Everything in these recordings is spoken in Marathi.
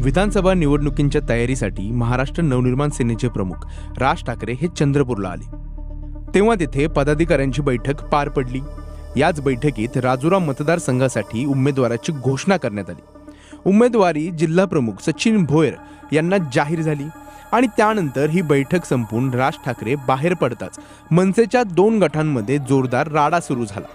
विधानसभा निवडणुकींच्या तयारीसाठी महाराष्ट्र नवनिर्माण सेनेचे प्रमुख राज ठाकरे हे चंद्रपूरला आले। तेव्हा तिथे पदाधिकाऱ्यांची बैठक पार पडली। याच बैठकीत राजुरा मतदारसंघासाठी उमेदवाराची घोषणा करण्यात आली। उमेदवारी जिल्हा प्रमुख सचिन भोयर यांना जाहीर झाली आणि त्यानंतर ही बैठक संपून राज ठाकरे बाहेर पडताच मनसेच्या 2 गटांमध्ये जोरदार राडा सुरू झाला।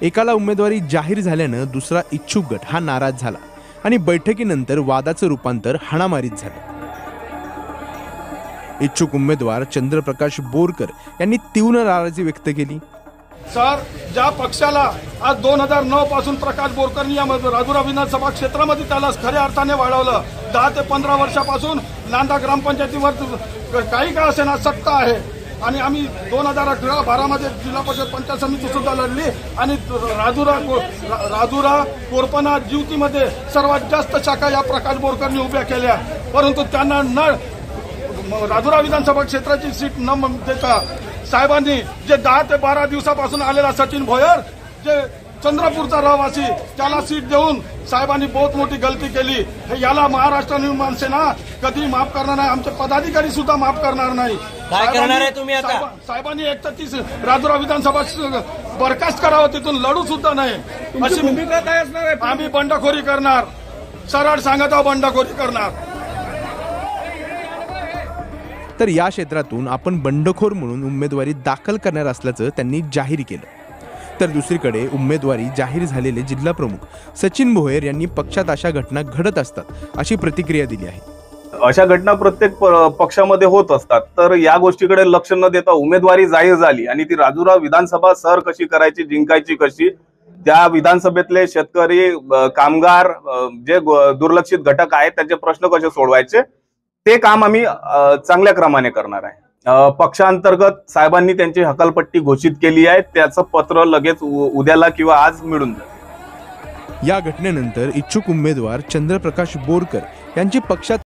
एकाला उमेदवारी जाहीर झाल्याने दुसरा इच्छुक गट हा नाराज झाला आणि बैठकीनंतर वादाचं रूपांतर हाणामारीत झालं। इच्छुक उमेदवार चंद्रप्रकाश बोरकर यांनी तीव्र नाराजी व्यक्त केली। सर, ज्या पक्षाला आज 2009 पासून प्रकाश बोरकरनी या राजुरा विधानसभा क्षेत्रामध्ये त्याला खऱ्या अर्थाने वाढवलं, 10 ते 15 वर्षापासून नांदा ग्रामपंचायतीवर काही काळ असेना सत्ता आहे आणि आम्ही 2011-12 मध्ये जिल्हा परिषद पंचायत समिती सुद्धा लढली आणि राजुरा कोरपना जीवतीमध्ये सर्वात जास्त शाखा या प्रकाश बोरकरनी उभ्या केल्या, परंतु त्यांना राजुरा विधानसभा क्षेत्राची सीट न देता साहेबांनी जे 10 ते 12 दिवसापासून आलेला सचिन भोयर जे चंद्रपूरचा रहिवासी त्याला सीट देऊन साहेबांनी बहुत मोठी गलती केली। याला महाराष्ट्र निर्माण सेना कधी माफ करणार नाही, आमचे पदाधिकारी सुद्धा माफ करणार नाही। काय करणार आहे तुम्ही आता? साहेबांनी 31 राजुरा विधानसभा बरखास्त करावं, तिथून लढू सुद्धा नाही अशी भूमिका काय असणार आहे? आम्ही बंडखोरी करणार, सरळ सांगत आहोत, बंडखोरी करणार। तर या क्षेत्रातून आपण बंडखोर म्हणून उमेदवारी दाखल करणार असल्याचं त्यांनी जाहीर केलं। तर दुसरीकडे उमेदवारी जाहीर झालेले जिल्हा प्रमुख सचिन भोयर यांनी पक्षात अशा घटना घडत असतात अशी प्रतिक्रिया दिली आहे। अशा घटना प्रत्येक पक्षामध्ये होत असतात, तर या गोष्टीकडे लक्ष न देता उमेदवारी जाहीर झाली आणि ती राजुरा विधानसभा सर कशी करायची, जिंकायची कशी, त्या विधानसभेतले शेतकरी, कामगार जे दुर्लक्षित घटक आहेत त्यांचे प्रश्न कसे सोडवायचे ते काम आम्ही चांगल्या क्रमाने करणार आहे। पक्षांतर्गत साहेबांनी त्यांची हकालपट्टी घोषित केली आहे, त्याचं पत्र लगेच उद्याला किंवा आज मिळून जाईल। या घटनेनंतर इच्छुक उमेदवार चंद्रप्रकाश बोरकर यांची पक्षात